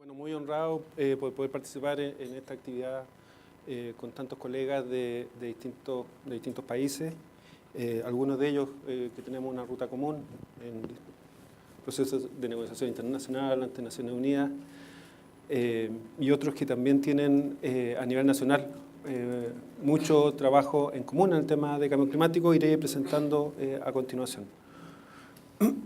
Bueno, muy honrado por poder participar en esta actividad con tantos colegas de distintos países, algunos de ellos que tenemos una ruta común en procesos de negociación internacional ante Naciones Unidas, y otros que también tienen a nivel nacional mucho trabajo en común en el tema de cambio climático. Iré presentando a continuación.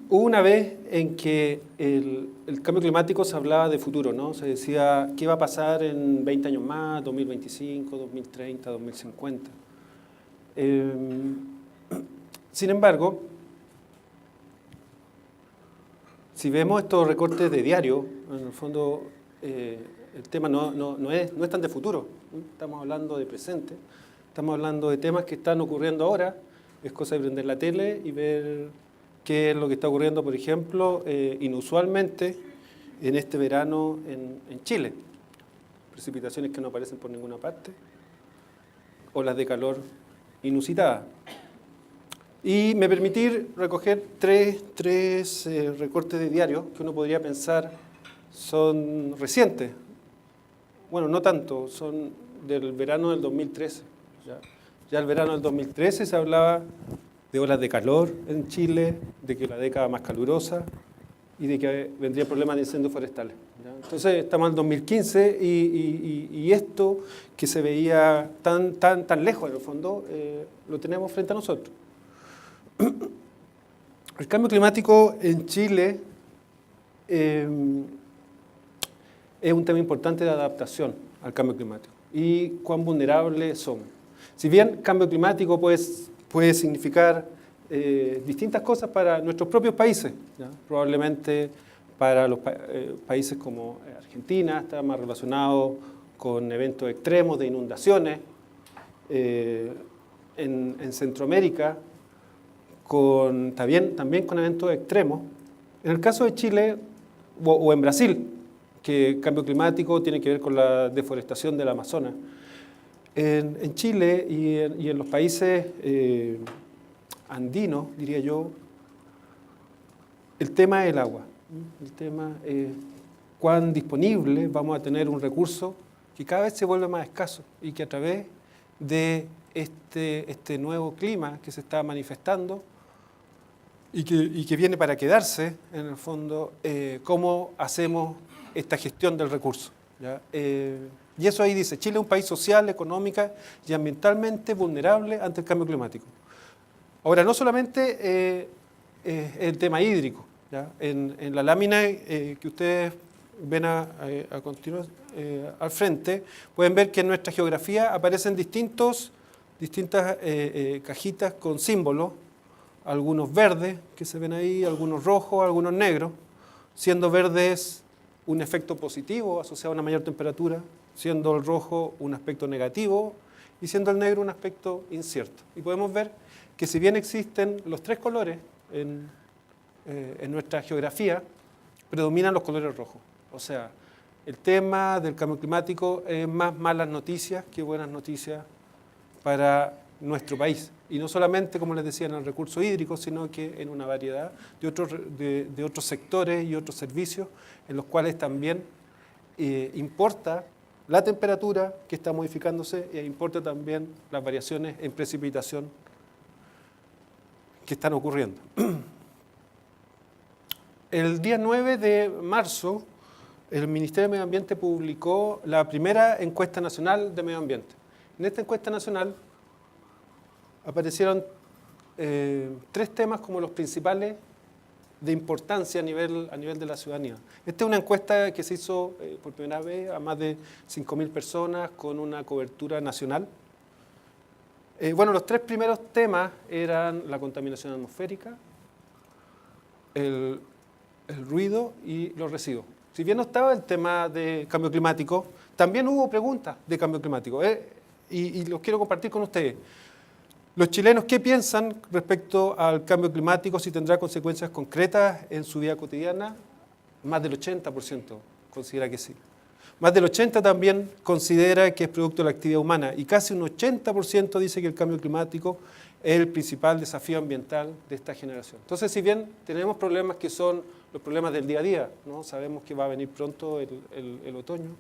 Hubo una vez en que el cambio climático se hablaba de futuro, ¿no? Se decía qué va a pasar en 20 años más, 2025, 2030, 2050. Sin embargo, si vemos estos recortes de diario, en el fondo el tema no es tan de futuro, ¿no? Estamos hablando de presente, estamos hablando de temas que están ocurriendo ahora. Es cosa de prender la tele y ver qué es lo que está ocurriendo, por ejemplo, inusualmente en este verano en Chile. Precipitaciones que no aparecen por ninguna parte, olas de calor inusitadas. Y me permitir recoger tres recortes de diario que uno podría pensar son recientes. Bueno, no tanto, son del verano del 2013. Ya el verano del 2013 se hablaba de olas de calor en Chile, de que la década más calurosa y de que vendrían problemas de incendios forestales, ¿ya? Entonces estamos en el 2015 y esto que se veía tan lejos en el fondo, lo tenemos frente a nosotros. El cambio climático en Chile es un tema importante de adaptación al cambio climático y cuán vulnerables somos. Si bien cambio climático puede significar distintas cosas para nuestros propios países, ¿ya? Probablemente para los países como Argentina está más relacionado con eventos extremos de inundaciones, en Centroamérica también con eventos extremos. En el caso de Chile o en Brasil, que el cambio climático tiene que ver con la deforestación del Amazonas. En Chile y en los países andinos, diría yo, el tema es el agua. El tema es cuán disponible vamos a tener un recurso que cada vez se vuelve más escaso y que a través de este nuevo clima que se está manifestando y que viene para quedarse, en el fondo, cómo hacemos esta gestión del recurso, ¿ya? Y eso ahí dice, Chile es un país social, económica y ambientalmente vulnerable ante el cambio climático. Ahora, no solamente el tema hídrico, ¿ya? En la lámina que ustedes ven a continuación al frente, pueden ver que en nuestra geografía aparecen distintas cajitas con símbolos, algunos verdes que se ven ahí, algunos rojos, algunos negros, siendo verdes un efecto positivo asociado a una mayor temperatura, siendo el rojo un aspecto negativo y siendo el negro un aspecto incierto. Y podemos ver que si bien existen los tres colores en nuestra geografía, predominan los colores rojos. O sea, el tema del cambio climático es más malas noticias que buenas noticias para nuestro país. Y no solamente, como les decía, en el recurso hídrico, sino que en una variedad de otros sectores y otros servicios en los cuales también importa la temperatura que está modificándose e importa también las variaciones en precipitación que están ocurriendo. El día 9 de marzo, el Ministerio de Medio Ambiente publicó la primera encuesta nacional de medio ambiente. En esta encuesta nacional aparecieron tres temas como los principales de importancia a nivel de la ciudadanía. Esta es una encuesta que se hizo por primera vez a más de 5.000 personas con una cobertura nacional. Bueno, los tres primeros temas eran la contaminación atmosférica, el ruido y los residuos. Si bien no estaba el tema de cambio climático, también hubo preguntas de cambio climático, y los quiero compartir con ustedes. Los chilenos, ¿qué piensan respecto al cambio climático? Si tendrá consecuencias concretas en su vida cotidiana. Más del 80% considera que sí. Más del 80% también considera que es producto de la actividad humana y casi un 80% dice que el cambio climático es el principal desafío ambiental de esta generación. Entonces, si bien tenemos problemas que son los problemas del día a día, ¿no? Sabemos que va a venir pronto el otoño,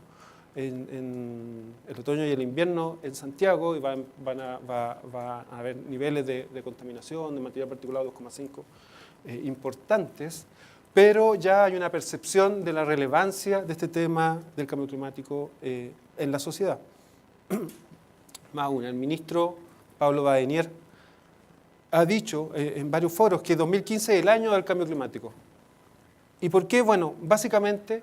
el otoño y el invierno en Santiago, y va a haber niveles de contaminación, de material particulado 2,5 importantes, pero ya hay una percepción de la relevancia de este tema del cambio climático en la sociedad. Más aún, el ministro Pablo Badenier ha dicho en varios foros que 2015 es el año del cambio climático. ¿Y por qué? Bueno, básicamente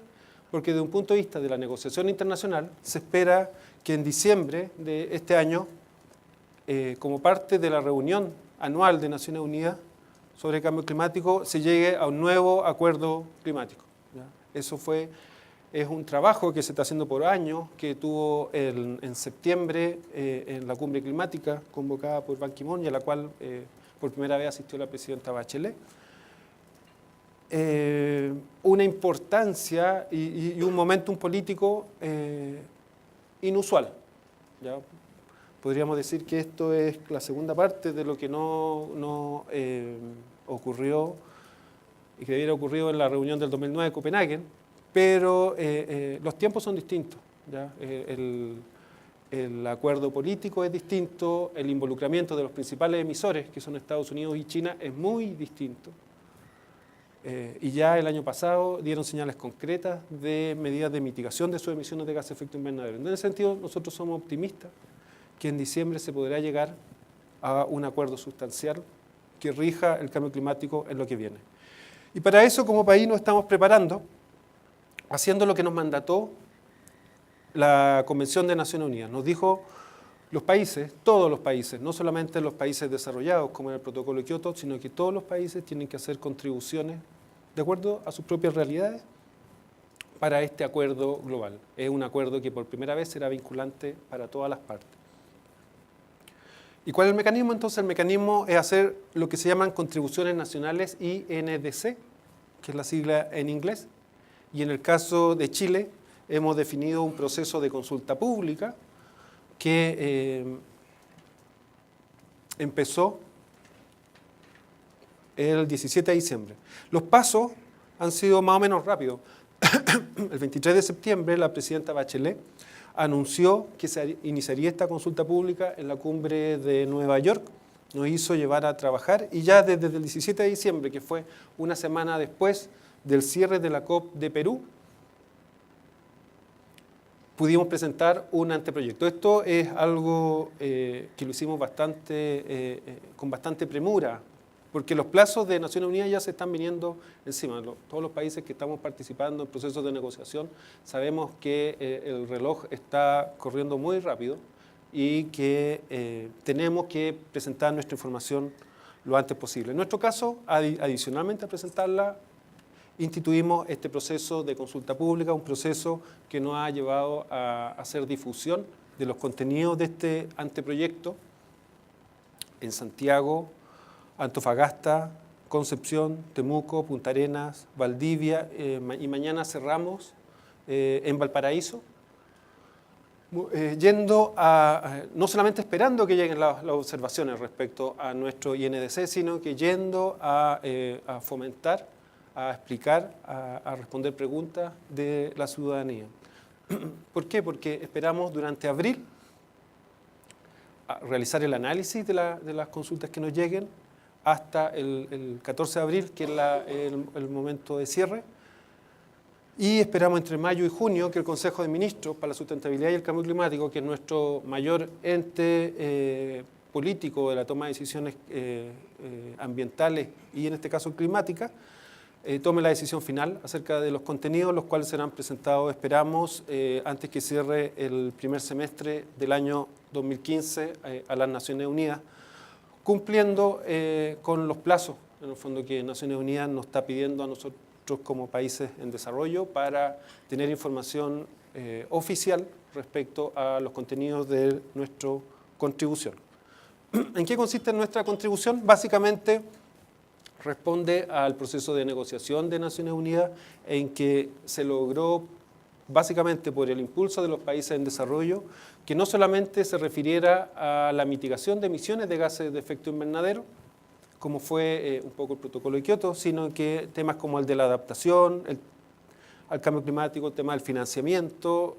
porque desde un punto de vista de la negociación internacional se espera que en diciembre de este año, como parte de la reunión anual de Naciones Unidas sobre el cambio climático, se llegue a un nuevo acuerdo climático, ¿ya? Eso es un trabajo que se está haciendo por años, que tuvo en septiembre en la cumbre climática convocada por Ban Ki-moon y a la cual por primera vez asistió la presidenta Bachelet. Una importancia y un momentum político inusual, ¿ya? Podríamos decir que esto es la segunda parte de lo que no ocurrió y que debiera ocurrido en la reunión del 2009 de Copenhague, pero los tiempos son distintos, ¿ya? El acuerdo político es distinto, el involucramiento de los principales emisores, que son Estados Unidos y China, es muy distinto. Y ya el año pasado dieron señales concretas de medidas de mitigación de sus emisiones de gases de efecto invernadero. En ese sentido, nosotros somos optimistas que en diciembre se podrá llegar a un acuerdo sustancial que rija el cambio climático en lo que viene. Y para eso, como país, nos estamos preparando, haciendo lo que nos mandató la Convención de Naciones Unidas. Nos dijo los países, todos los países, no solamente los países desarrollados como en el protocolo de Kioto, sino que todos los países tienen que hacer contribuciones de acuerdo a sus propias realidades para este acuerdo global. Es un acuerdo que por primera vez será vinculante para todas las partes. ¿Y cuál es el mecanismo? Entonces el mecanismo es hacer lo que se llaman contribuciones nacionales INDC, que es la sigla en inglés, y en el caso de Chile hemos definido un proceso de consulta pública que empezó el 17 de diciembre. Los pasos han sido más o menos rápidos. El 23 de septiembre la presidenta Bachelet anunció que se iniciaría esta consulta pública en la cumbre de Nueva York, nos hizo llevar a trabajar y ya desde el 17 de diciembre, que fue una semana después del cierre de la COP de Perú, pudimos presentar un anteproyecto. Esto es algo que lo hicimos con bastante premura, porque los plazos de Naciones Unidas ya se están viniendo encima. Todos los países que estamos participando en procesos de negociación sabemos que el reloj está corriendo muy rápido y que tenemos que presentar nuestra información lo antes posible. En nuestro caso, adicionalmente a presentarla, instituimos este proceso de consulta pública, un proceso que nos ha llevado a hacer difusión de los contenidos de este anteproyecto en Santiago, Antofagasta, Concepción, Temuco, Punta Arenas, Valdivia y mañana cerramos en Valparaíso, no solamente esperando que lleguen las observaciones respecto a nuestro INDC, sino que yendo a fomentar, a explicar, a responder preguntas de la ciudadanía. ¿Por qué? Porque esperamos durante abril realizar el análisis de las consultas que nos lleguen hasta el 14 de abril, que es el momento de cierre, y esperamos entre mayo y junio que el Consejo de Ministros para la Sustentabilidad y el Cambio Climático, que es nuestro mayor ente político de la toma de decisiones ambientales y en este caso climáticas, tome la decisión final acerca de los contenidos, los cuales serán presentados, esperamos, antes que cierre el primer semestre del año 2015 a las Naciones Unidas, cumpliendo con los plazos, en el fondo, que Naciones Unidas nos está pidiendo a nosotros como países en desarrollo para tener información oficial respecto a los contenidos de nuestra contribución. ¿En qué consiste nuestra contribución? Básicamente responde al proceso de negociación de Naciones Unidas en que se logró básicamente por el impulso de los países en desarrollo, que no solamente se refiriera a la mitigación de emisiones de gases de efecto invernadero, como fue un poco el protocolo de Kioto, sino que temas como el de la adaptación al cambio climático, el tema del financiamiento,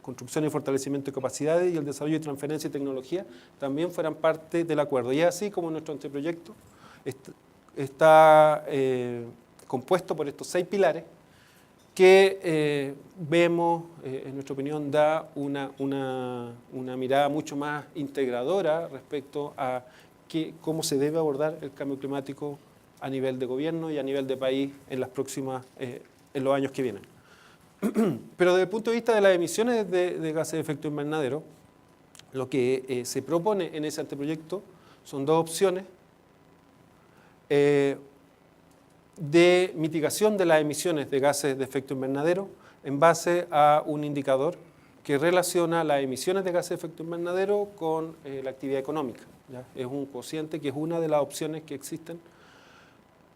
construcción y fortalecimiento de capacidades y el desarrollo y transferencia de tecnología también fueran parte del acuerdo. Y así como nuestro anteproyecto está compuesto por estos 6 pilares que vemos, en nuestra opinión, da una mirada mucho más integradora respecto a cómo se debe abordar el cambio climático a nivel de gobierno y a nivel de país en en los años que vienen. Pero desde el punto de vista de las emisiones de gases de efecto invernadero, lo que se propone en ese anteproyecto son 2 opciones de mitigación de las emisiones de gases de efecto invernadero en base a un indicador que relaciona las emisiones de gases de efecto invernadero con la actividad económica, ¿ya? Es un cociente que es una de las opciones que existen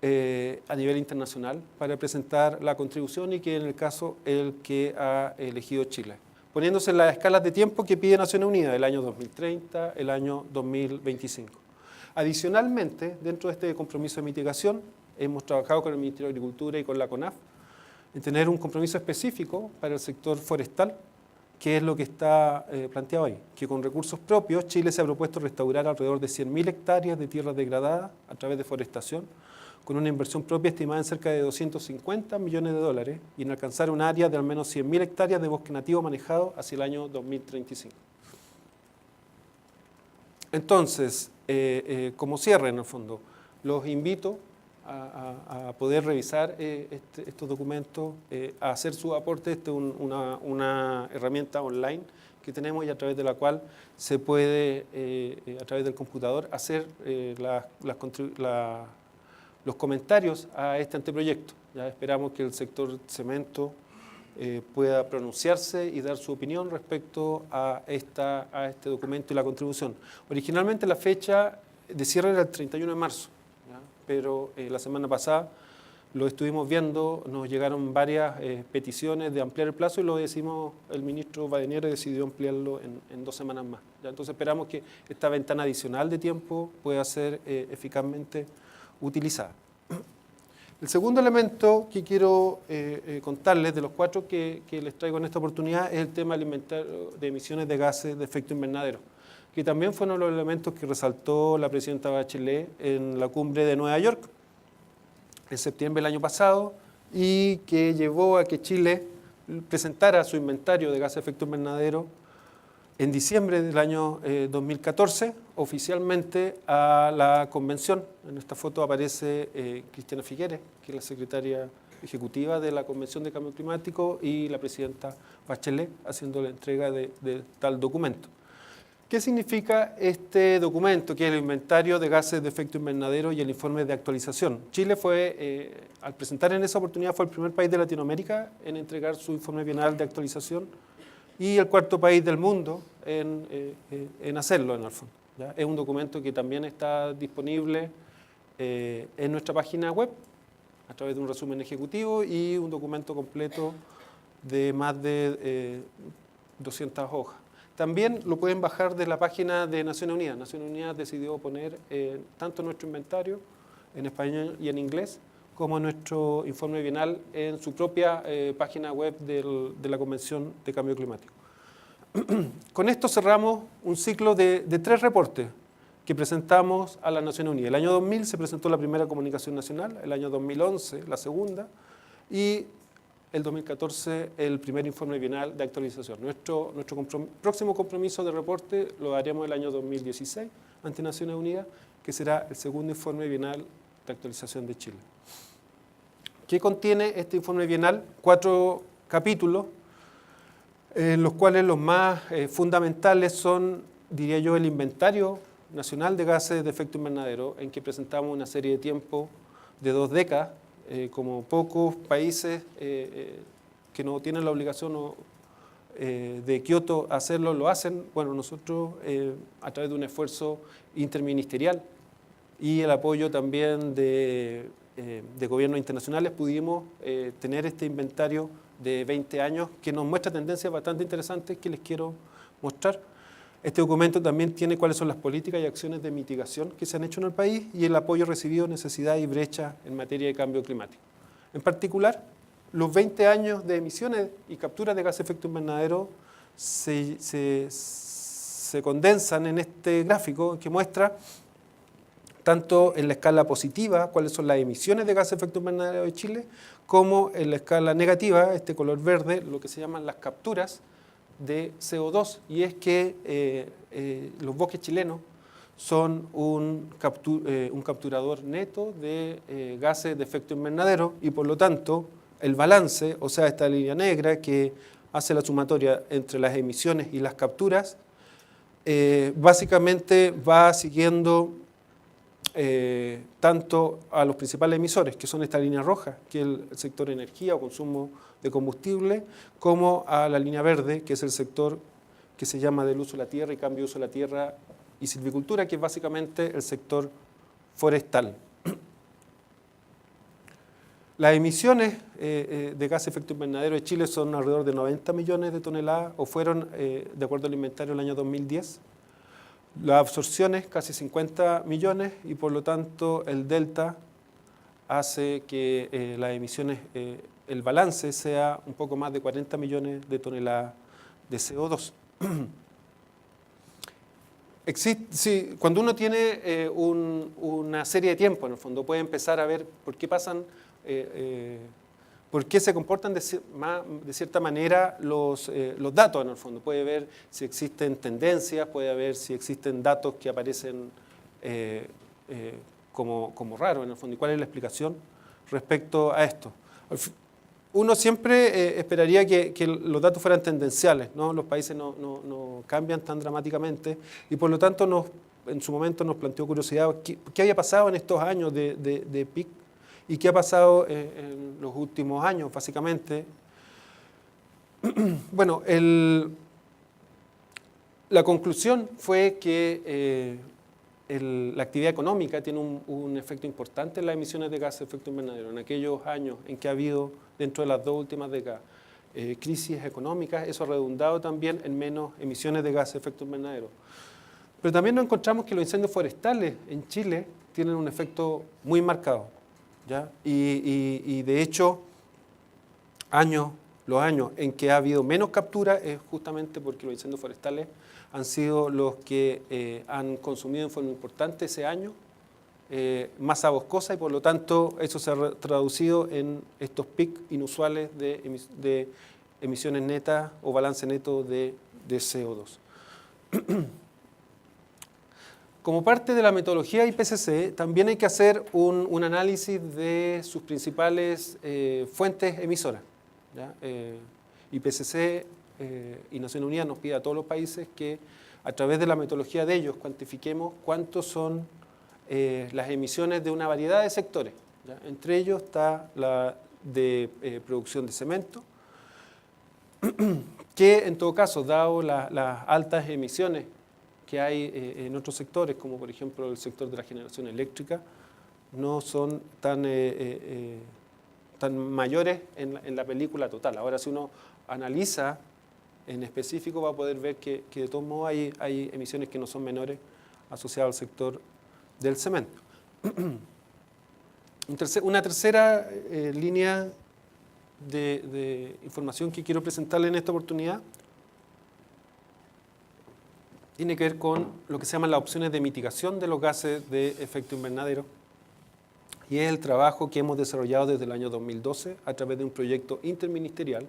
a nivel internacional para presentar la contribución y que en el caso el que ha elegido Chile, poniéndose en las escalas de tiempo que pide Naciones Unidas, el año 2030, el año 2025. Adicionalmente, dentro de este compromiso de mitigación, hemos trabajado con el Ministerio de Agricultura y con la CONAF en tener un compromiso específico para el sector forestal, que es lo que está planteado ahí, que con recursos propios Chile se ha propuesto restaurar alrededor de 100.000 hectáreas de tierras degradadas a través de forestación, con una inversión propia estimada en cerca de 250 millones de dólares y en alcanzar un área de al menos 100.000 hectáreas de bosque nativo manejado hacia el año 2035. Entonces, como cierre en el fondo, los invito a poder revisar estos documentos, a hacer su aporte. Esta es una herramienta online que tenemos y a través de la cual se puede, a través del computador, hacer los comentarios a este anteproyecto. Ya esperamos que el sector cemento pueda pronunciarse y dar su opinión respecto a este documento y la contribución. Originalmente la fecha de cierre era el 31 de marzo, ¿ya? Pero la semana pasada lo estuvimos viendo, nos llegaron varias peticiones de ampliar el plazo y lo decimos, el ministro Badenier decidió ampliarlo en 2 semanas más, ¿ya? Entonces esperamos que esta ventana adicional de tiempo pueda ser eficazmente utilizada. El segundo elemento que quiero contarles, de los 4 que les traigo en esta oportunidad, es el tema del inventario de emisiones de gases de efecto invernadero, que también fue uno de los elementos que resaltó la presidenta Bachelet en la cumbre de Nueva York en septiembre del año pasado y que llevó a que Chile presentara su inventario de gases de efecto invernadero en diciembre del año 2014, oficialmente a la convención. En esta foto aparece Cristiana Figueres, que es la secretaria ejecutiva de la Convención de Cambio Climático, y la presidenta Bachelet haciendo la entrega de tal documento. ¿Qué significa este documento, que es el inventario de gases de efecto invernadero y el informe de actualización? Chile fue, al presentar en esa oportunidad, fue el primer país de Latinoamérica en entregar su informe bienal de actualización y el 4.º país del mundo en hacerlo, en el fondo, ¿ya? Es un documento que también está disponible en nuestra página web a través de un resumen ejecutivo y un documento completo de más de 200 hojas. También lo pueden bajar de la página de Naciones Unidas. Naciones Unidas decidió poner tanto nuestro inventario en español y en inglés, como nuestro informe bienal en su propia página web de la Convención de Cambio Climático. Con esto cerramos un ciclo de 3 reportes que presentamos a las Naciones Unidas. El año 2000 se presentó la primera comunicación nacional, el año 2011 la segunda y el 2014 el primer informe bienal de actualización. Nuestro próximo compromiso de reporte lo haremos el año 2016 ante Naciones Unidas, que será el segundo informe bienal de actualización de Chile. ¿Qué contiene este informe bienal? 4 capítulos, los cuales los más fundamentales son, diría yo, el inventario nacional de gases de efecto invernadero, en que presentamos una serie de tiempo de 2 décadas, como pocos países que no tienen la obligación de Kioto hacerlo, lo hacen. Bueno, nosotros a través de un esfuerzo interministerial y el apoyo también de gobiernos internacionales pudimos tener este inventario de 20 años que nos muestra tendencias bastante interesantes que les quiero mostrar. Este documento también tiene cuáles son las políticas y acciones de mitigación que se han hecho en el país y el apoyo recibido, necesidad y brecha en materia de cambio climático. En particular, los 20 años de emisiones y capturas de gases de efecto invernadero se condensan en este gráfico que muestra tanto en la escala positiva, cuáles son las emisiones de gases de efecto invernadero de Chile, como en la escala negativa, este color verde, lo que se llaman las capturas de CO2, y es que los bosques chilenos son un capturador neto de gases de efecto invernadero y por lo tanto el balance, o sea, esta línea negra que hace la sumatoria entre las emisiones y las capturas, básicamente va siguiendo tanto a los principales emisores, que son esta línea roja, que es el sector energía o consumo de combustible, como a la línea verde, que es el sector que se llama del uso de la tierra y cambio de uso de la tierra y silvicultura, que es básicamente el sector forestal. Las emisiones de gases de efecto invernadero de Chile son alrededor de 90 millones de toneladas, o fueron, de acuerdo al inventario, el año 2010. Las absorciones, casi 50 millones, y por lo tanto el delta hace que las emisiones, el balance sea un poco más de 40 millones de toneladas de CO2. Sí, cuando uno tiene una serie de tiempo, en el fondo, puede empezar a ver por qué pasan, por qué se comportan de cierta manera los datos, en el fondo. Puede ver si existen tendencias, puede ver si existen datos que aparecen como raros, en el fondo. ¿Y cuál es la explicación respecto a esto? Uno siempre esperaría que los datos fueran tendenciales, ¿no? Los países no cambian tan dramáticamente y por lo tanto en su momento nos planteó curiosidad qué había pasado en estos años de PIC y qué ha pasado en los últimos años, básicamente. Bueno, la conclusión fue que la actividad económica tiene un efecto importante en las emisiones de gases de efecto invernadero. En aquellos años en que ha habido, dentro de las dos últimas décadas, crisis económicas, eso ha redundado también en menos emisiones de gases de efecto invernadero. Pero también nos encontramos que los incendios forestales en Chile tienen un efecto muy marcado, ¿ya? Y de hecho, los años en que ha habido menos captura es justamente porque los incendios forestales han sido los que han consumido en forma importante ese año masa boscosa y por lo tanto eso se ha traducido en estos picos inusuales de emisiones netas o balance neto de CO2. Como parte de la metodología IPCC, también hay que hacer un análisis de sus principales fuentes emisoras, ¿ya? IPCC y Naciones Unidas nos pide a todos los países que a través de la metodología de ellos cuantifiquemos cuántos son las emisiones de una variedad de sectores, ¿ya? Entre ellos está la de producción de cemento, que en todo caso, dado las altas emisiones que hay en otros sectores, como por ejemplo el sector de la generación eléctrica, no son tan mayores en la película total. Ahora, si uno analiza en específico, va a poder ver que de todos modos hay emisiones que no son menores asociadas al sector del cemento. Una tercera línea de información que quiero presentarle en esta oportunidad tiene que ver con lo que se llaman las opciones de mitigación de los gases de efecto invernadero, y es el trabajo que hemos desarrollado desde el año 2012 a través de un proyecto interministerial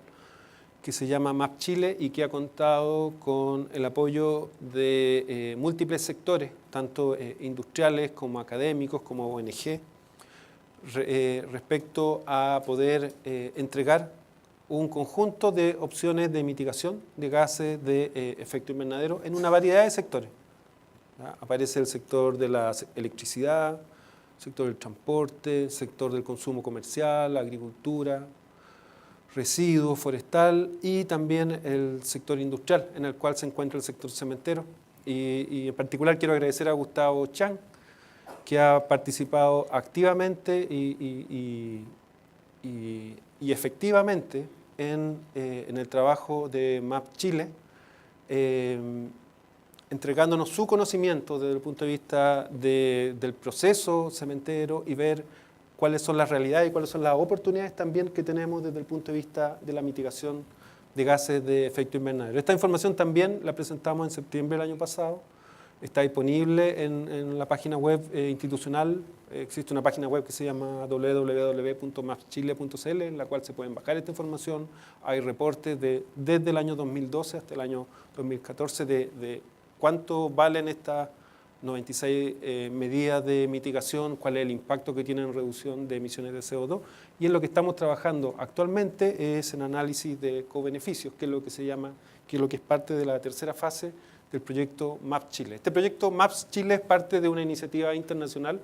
que se llama MAP Chile y que ha contado con el apoyo de múltiples sectores, tanto industriales como académicos, como ONG, respecto a poder entregar un conjunto de opciones de mitigación de gases de efecto invernadero en una variedad de sectores, ¿ya? Aparece el sector de la electricidad, sector del transporte, sector del consumo comercial, agricultura, residuos, forestal y también el sector industrial, en el cual se encuentra el sector cementero. Y en particular quiero agradecer a Gustavo Chang, que ha participado activamente y efectivamente en el trabajo de MAP Chile, entregándonos su conocimiento desde el punto de vista del proceso cementero y ver cuáles son las realidades y cuáles son las oportunidades también que tenemos desde el punto de vista de la mitigación de gases de efecto invernadero. Esta información también la presentamos en septiembre del año pasado, está disponible en la página web institucional. Existe una página web que se llama www.mapchile.cl, en la cual se pueden bajar esta información. Hay reportes desde el año 2012 hasta el año 2014 de cuánto valen estas 96 medidas de mitigación, cuál es el impacto que tienen en reducción de emisiones de CO2. Y en lo que estamos trabajando actualmente es en análisis de cobeneficios, que es lo que se llama, que es lo que es parte de la tercera fase del proyecto MAP Chile. Este proyecto MAP Chile es parte de una iniciativa internacional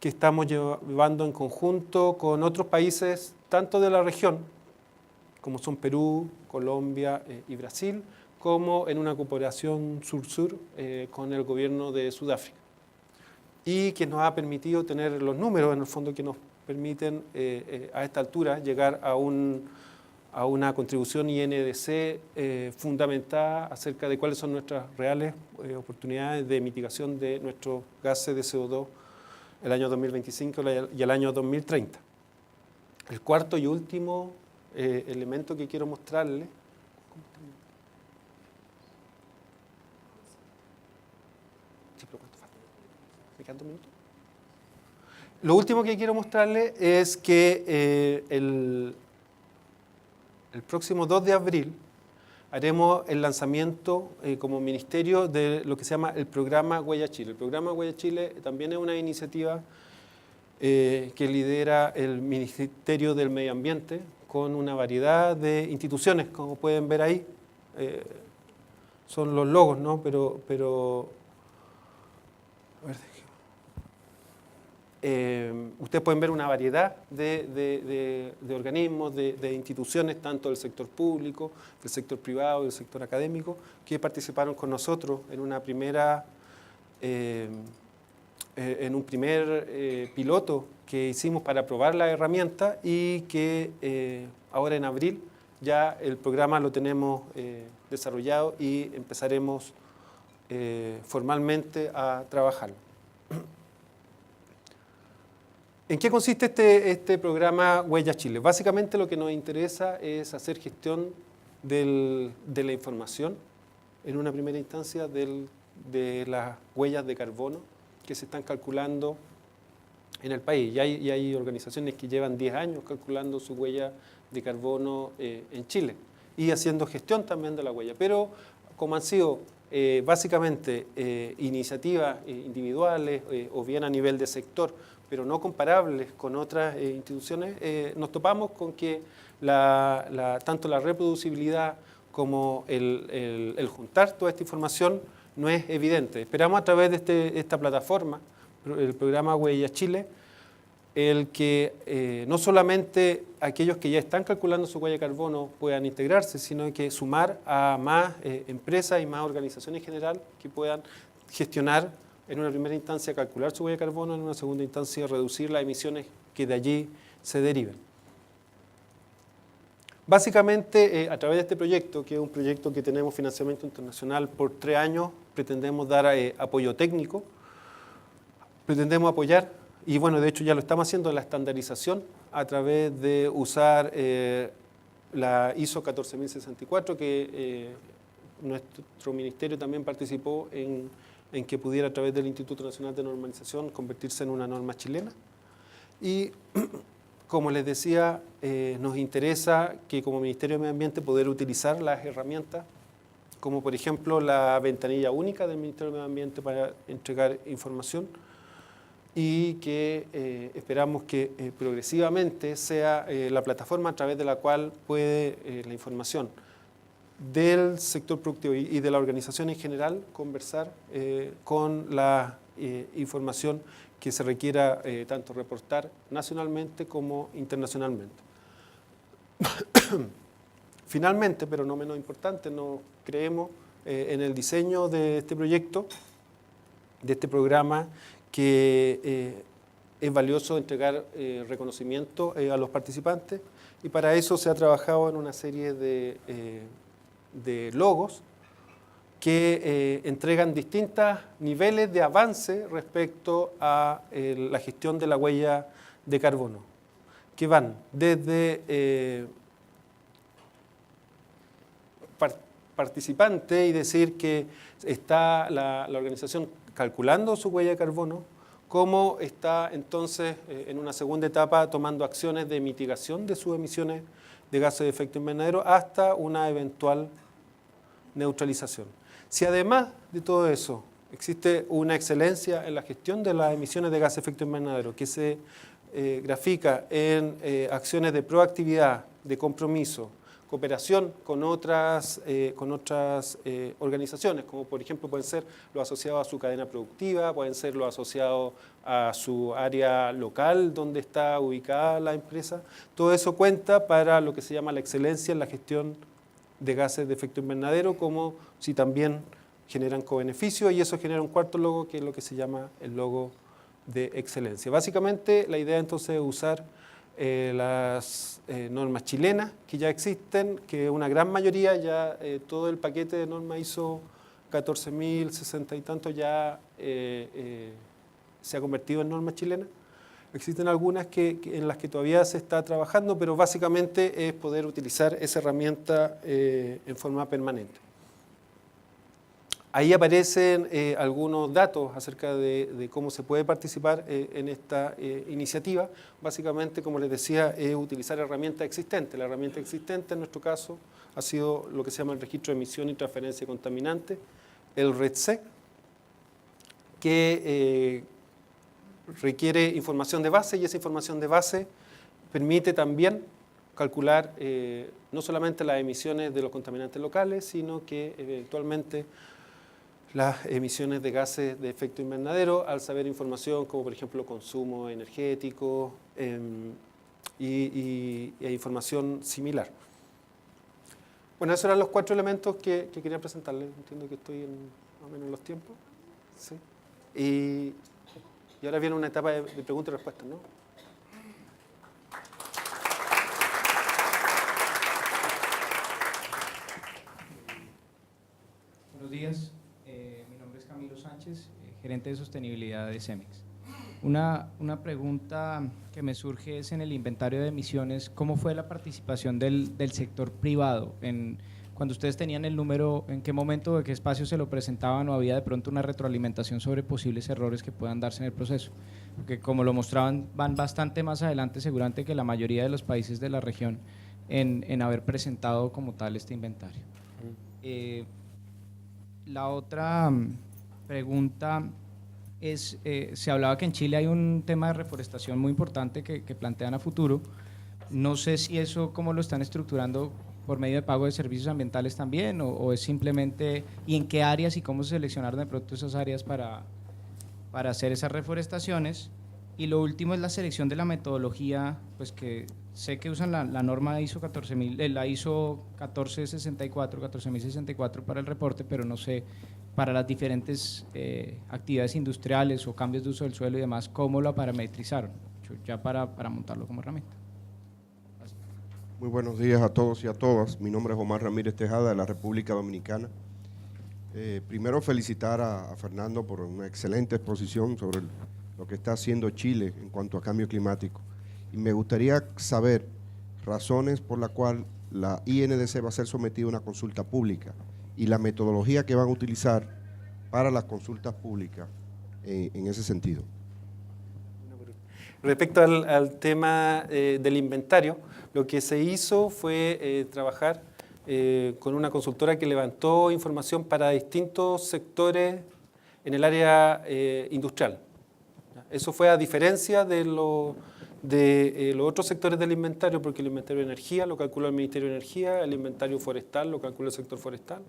que estamos llevando en conjunto con otros países, tanto de la región, como son Perú, Colombia y Brasil, como en una cooperación sur-sur con el gobierno de Sudáfrica. Y que nos ha permitido tener los números, en el fondo, que nos permiten a esta altura llegar a una contribución INDC fundamentada acerca de cuáles son nuestras reales oportunidades de mitigación de nuestros gases de CO2 el año 2025 y el año 2030. El cuarto y último elemento que quiero mostrarles. ¿Me quedan 2 minutos? Lo último que quiero mostrarles es que el próximo 2 de abril haremos el lanzamiento como ministerio de lo que se llama el programa Huella Chile. El programa Huella Chile también es una iniciativa que lidera el Ministerio del Medio Ambiente con una variedad de instituciones, como pueden ver ahí. Son los logos, ¿no? Pero a ver, ustedes pueden ver una variedad de organismos, de instituciones, tanto del sector público, del sector privado y del sector académico, que participaron con nosotros en una primera, en un primer piloto que hicimos para probar la herramienta y que ahora en abril ya el programa lo tenemos desarrollado y empezaremos formalmente a trabajarlo. ¿En qué consiste este programa Huella Chile? Básicamente lo que nos interesa es hacer gestión de la información, en una primera instancia, de las huellas de carbono que se están calculando en el país. Y hay organizaciones que llevan 10 años calculando su huella de carbono en Chile y haciendo gestión también de la huella. Pero como han sido básicamente iniciativas individuales o bien a nivel de sector, pero no comparables con otras instituciones, nos topamos con que tanto la reproducibilidad como el juntar toda esta información no es evidente. Esperamos a través de esta plataforma, el programa Huella Chile, el que no solamente aquellos que ya están calculando su huella de carbono puedan integrarse, sino que sumar a más empresas y más organizaciones en general que puedan gestionar en una primera instancia calcular su huella de carbono, en una segunda instancia reducir las emisiones que de allí se deriven. Básicamente, a través de este proyecto, que es un proyecto que tenemos financiamiento internacional por 3 años, pretendemos dar apoyo técnico, pretendemos apoyar, y bueno, de hecho ya lo estamos haciendo, la estandarización a través de usar la ISO 14064, que nuestro ministerio también participó en que pudiera a través del Instituto Nacional de Normalización convertirse en una norma chilena. Y como les decía, nos interesa que como Ministerio de Medio Ambiente poder utilizar las herramientas, como por ejemplo la ventanilla única del Ministerio de Medio Ambiente para entregar información, y que esperamos que progresivamente sea la plataforma a través de la cual puede la información del sector productivo y de la organización en general conversar con la información que se requiera tanto reportar nacionalmente como internacionalmente. Finalmente, pero no menos importante, nos creemos en el diseño de este proyecto, de este programa, que es valioso entregar reconocimiento a los participantes y para eso se ha trabajado en una serie de logos que entregan distintos niveles de avance respecto a la gestión de la huella de carbono, que van desde participante y decir que está la organización calculando su huella de carbono, como está entonces en una segunda etapa tomando acciones de mitigación de sus emisiones de gases de efecto invernadero hasta una eventual neutralización. Si además de todo eso existe una excelencia en la gestión de las emisiones de gases de efecto invernadero que se grafica en acciones de proactividad, de compromiso, cooperación con otras organizaciones, como por ejemplo pueden ser los asociados a su cadena productiva, pueden ser los asociados a su área local donde está ubicada la empresa. Todo eso cuenta para lo que se llama la excelencia en la gestión de gases de efecto invernadero, como si también generan cobeneficios, y eso genera un cuarto logo que es lo que se llama el logo de excelencia. Básicamente la idea entonces es usar las normas chilenas que ya existen, que una gran mayoría ya, todo el paquete de normas ISO 14060 y tanto ya se ha convertido en normas chilenas. Existen algunas en las que todavía se está trabajando, pero básicamente es poder utilizar esa herramienta en forma permanente. Ahí aparecen algunos datos acerca de cómo se puede participar en esta iniciativa. Básicamente, como les decía, es utilizar herramientas existentes. La herramienta existente en nuestro caso ha sido lo que se llama el registro de emisión y transferencia de contaminantes, el REDSEC, que requiere información de base, y esa información de base permite también calcular no solamente las emisiones de los contaminantes locales, sino que eventualmente las emisiones de gases de efecto invernadero, al saber información como por ejemplo consumo energético e información similar. Bueno, esos eran los 4 elementos que quería presentarles. Entiendo que estoy más o menos en los tiempos. ¿Sí? Y ahora viene una etapa de preguntas y respuestas, ¿no? Buenos días. Mi nombre es Camilo Sánchez, gerente de sostenibilidad de Cemex. Una pregunta que me surge es en el inventario de emisiones, ¿cómo fue la participación del sector privado? Cuando ustedes tenían el número, ¿en qué momento, de qué espacio se lo presentaban, o había de pronto una retroalimentación sobre posibles errores que puedan darse en el proceso? Porque como lo mostraban, van bastante más adelante seguramente que la mayoría de los países de la región en haber presentado como tal este inventario. La otra pregunta es, se hablaba que en Chile hay un tema de reforestación muy importante que plantean a futuro. No sé si eso, ¿cómo lo están estructurando? ¿Por medio de pago de servicios ambientales también? ¿O es simplemente, y en qué áreas y cómo se seleccionaron de pronto esas áreas para hacer esas reforestaciones? Y lo último es la selección de la metodología, pues que sé que usan la norma ISO 14000, la ISO 14064 para el reporte, pero no sé, para las diferentes actividades industriales o cambios de uso del suelo y demás, ¿cómo lo parametrizaron? Ya para montarlo como herramienta. Gracias. Muy buenos días a todos y a todas. Mi nombre es Omar Ramírez Tejada, de la República Dominicana. Primero felicitar a Fernando por una excelente exposición sobre lo que está haciendo Chile en cuanto a cambio climático. Y me gustaría saber razones por las cuales la INDC va a ser sometida a una consulta pública y la metodología que van a utilizar para las consultas públicas en ese sentido. Respecto al tema del inventario, lo que se hizo fue trabajar con una consultora que levantó información para distintos sectores en el área industrial. Eso fue a diferencia de los otros sectores del inventario, porque el inventario de energía lo calculó el Ministerio de Energía, el inventario forestal lo calculó el sector forestal,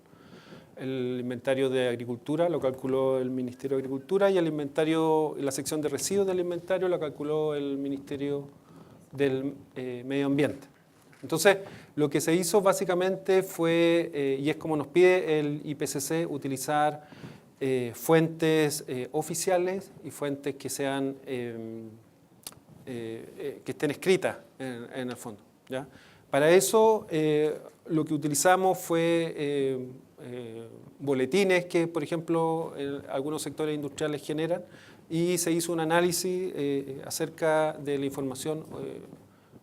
el inventario de agricultura lo calculó el Ministerio de Agricultura, y el inventario, la sección de residuos del inventario la calculó el Ministerio del Medio Ambiente. Entonces, lo que se hizo básicamente fue, y es como nos pide el IPCC, utilizar fuentes oficiales y fuentes que sean que estén escritas en el fondo. ¿ya? Para eso lo que utilizamos fue boletines que, por ejemplo, algunos sectores industriales generan, y se hizo un análisis acerca de la información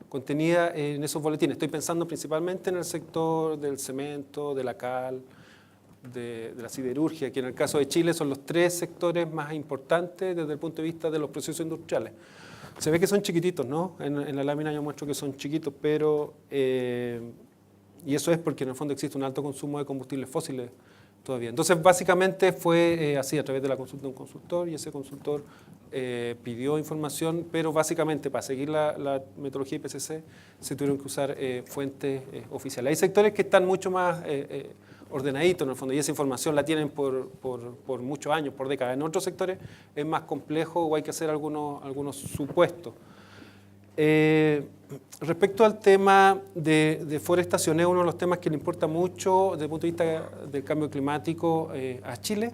contenida en esos boletines. Estoy pensando principalmente en el sector del cemento, de la cal, de la siderurgia, que en el caso de Chile son los 3 sectores más importantes desde el punto de vista de los procesos industriales. Se ve que son chiquititos, ¿no? En la lámina yo muestro que son chiquitos, pero... y eso es porque en el fondo existe un alto consumo de combustibles fósiles todavía. Entonces, básicamente fue así, a través de la consulta de un consultor, y ese consultor pidió información, pero básicamente para seguir la metodología IPCC se tuvieron que usar fuentes oficiales. Hay sectores que están mucho más ordenaditos en el fondo, y esa información la tienen por muchos años, por décadas. En otros sectores es más complejo o hay que hacer algunos supuestos. Respecto al tema de deforestación, es uno de los temas que le importa mucho desde el punto de vista del cambio climático a Chile.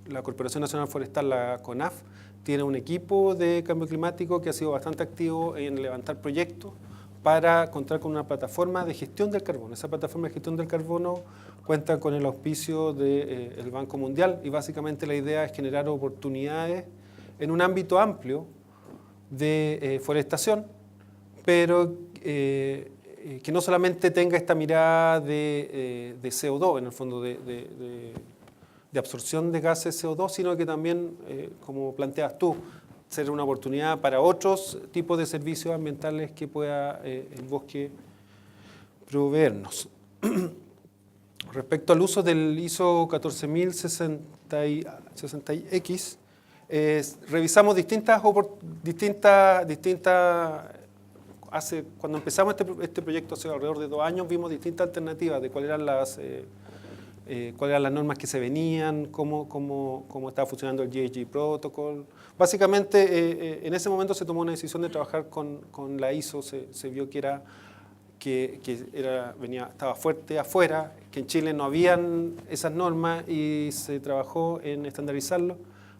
La Corporación Nacional Forestal, la CONAF, tiene un equipo de cambio climático que ha sido bastante activo en levantar proyectos para contar con una plataforma de gestión del carbono. Esa plataforma de gestión del carbono cuenta con el auspicio del Banco Mundial, y básicamente la idea es generar oportunidades en un ámbito amplio de forestación, pero que no solamente tenga esta mirada de CO2, en el fondo de absorción de gases CO2, sino que también, como planteas tú, ser una oportunidad para otros tipos de servicios ambientales que pueda el bosque proveernos. Respecto al uso del ISO 14060X, revisamos cuando empezamos este proyecto hace alrededor de 2 años, vimos distintas alternativas de cuáles eran las normas que se venían, cómo estaba funcionando el GHG Protocol. Básicamente, en ese momento se tomó una decisión de trabajar con la ISO, se vio que estaba fuerte afuera, que en Chile no habían esas normas, y se trabajó en estandarizarlo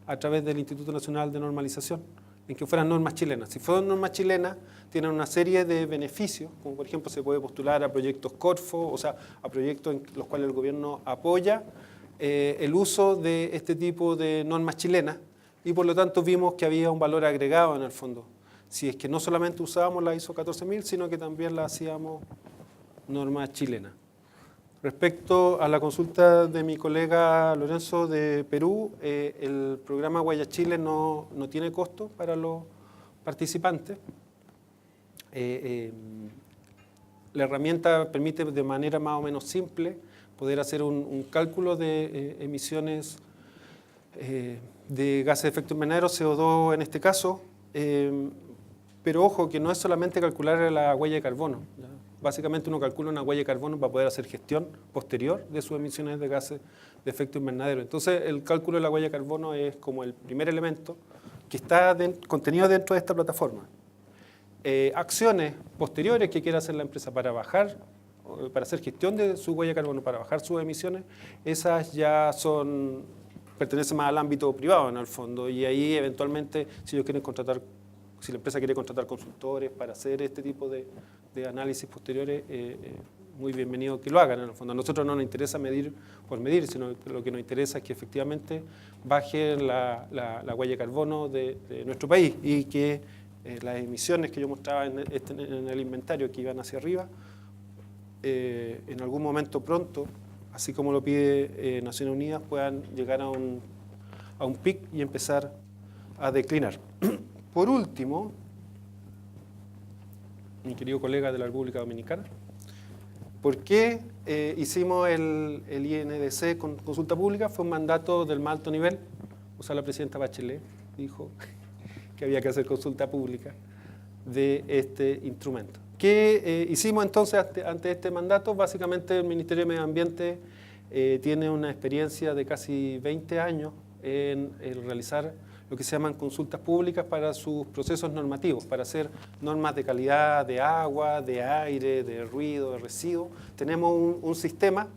a través del Instituto Nacional de Normalización, en que fueran normas chilenas. Si fueron normas chilenas, tienen una serie de beneficios, como por ejemplo se puede postular a proyectos Corfo, o sea, a proyectos en los cuales el gobierno apoya el uso de este tipo de normas chilenas, y por lo tanto vimos que había un valor agregado en el fondo. Si es que no solamente usábamos la ISO 14000, sino que también la hacíamos normas chilenas. Respecto a la consulta de mi colega Lorenzo de Perú, el programa Guayachile no tiene costo para los participantes. La herramienta permite de manera más o menos simple poder hacer un cálculo de emisiones de gases de efecto invernadero, CO2 en este caso, pero ojo que no es solamente calcular la huella de carbono, ¿ya? Básicamente uno calcula una huella de carbono para poder hacer gestión posterior de sus emisiones de gases de efecto invernadero. Entonces el cálculo de la huella de carbono es como el primer elemento que está contenido dentro de esta plataforma. Acciones posteriores que quiera hacer la empresa para para hacer gestión de su huella de carbono, para bajar sus emisiones, esas ya pertenecen más al ámbito privado en el fondo, y ahí eventualmente si la empresa quiere contratar consultores para hacer este tipo de análisis posteriores, muy bienvenido que lo hagan en el fondo. A nosotros no nos interesa medir por medir, sino que lo que nos interesa es que efectivamente baje la huella de carbono de nuestro país, y que las emisiones que yo mostraba en el inventario que iban hacia arriba, en algún momento pronto, así como lo pide Naciones Unidas, puedan llegar a un pic y empezar a declinar. Por último, mi querido colega de la República Dominicana, ¿por qué hicimos el INDC con consulta pública? Fue un mandato del más alto nivel. O sea, la presidenta Bachelet dijo que había que hacer consulta pública de este instrumento. ¿Qué hicimos entonces ante este mandato? Básicamente el Ministerio de Medio Ambiente tiene una experiencia de casi 20 años en realizar lo que se llaman consultas públicas para sus procesos normativos, para hacer normas de calidad de agua, de aire, de ruido, de residuos. Tenemos un sistema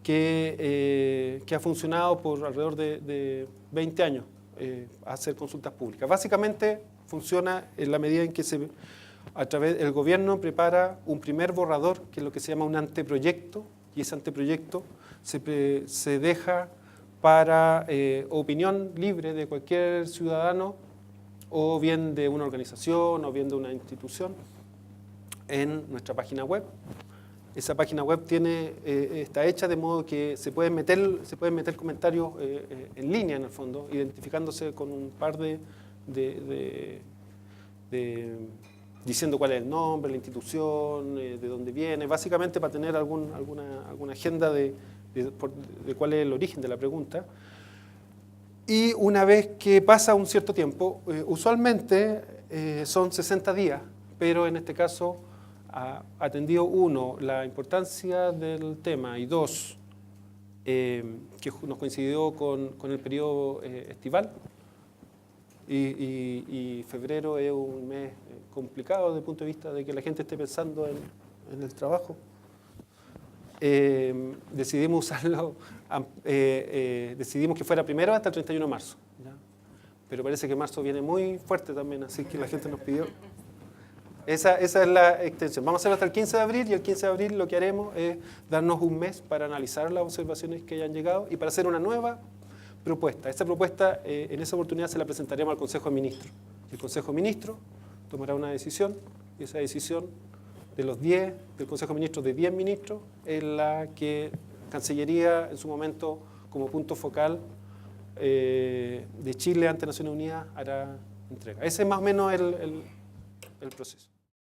que ha funcionado por alrededor de 20 años, hacer consultas públicas. Básicamente funciona en la medida en que el gobierno prepara un primer borrador, que es lo que se llama un anteproyecto, y ese anteproyecto se deja para opinión libre de cualquier ciudadano, o bien de una organización, o bien de una institución, en nuestra página web. Esa página web está hecha de modo que se pueden meter comentarios en línea, en el fondo, identificándose con un par diciendo cuál es el nombre, la institución, de dónde viene, básicamente para tener alguna agenda de cuál es el origen de la pregunta. Y una vez que pasa un cierto tiempo, usualmente son 60 días, pero en este caso, atendido uno, la importancia del tema, y dos, que nos coincidió con el periodo estival, y febrero es un mes complicado desde el punto de vista de que la gente esté pensando en el trabajo. Decidimos usarlo, decidimos que fuera primero hasta el 31 de marzo, ¿ya? Pero parece que marzo viene muy fuerte también, así que la gente nos pidió. Esa es la extensión. Vamos a hacerlo hasta el 15 de abril, y el 15 de abril lo que haremos es darnos un mes para analizar las observaciones que hayan llegado y para hacer una nueva propuesta. Esta propuesta, en esa oportunidad, se la presentaremos al Consejo de Ministros. El Consejo de Ministros tomará una decisión, y esa decisión del Consejo de Ministros de 10 ministros, es la que Cancillería en su momento, como punto focal de Chile ante Naciones Unidas, hará entrega. Ese es más o menos el proceso.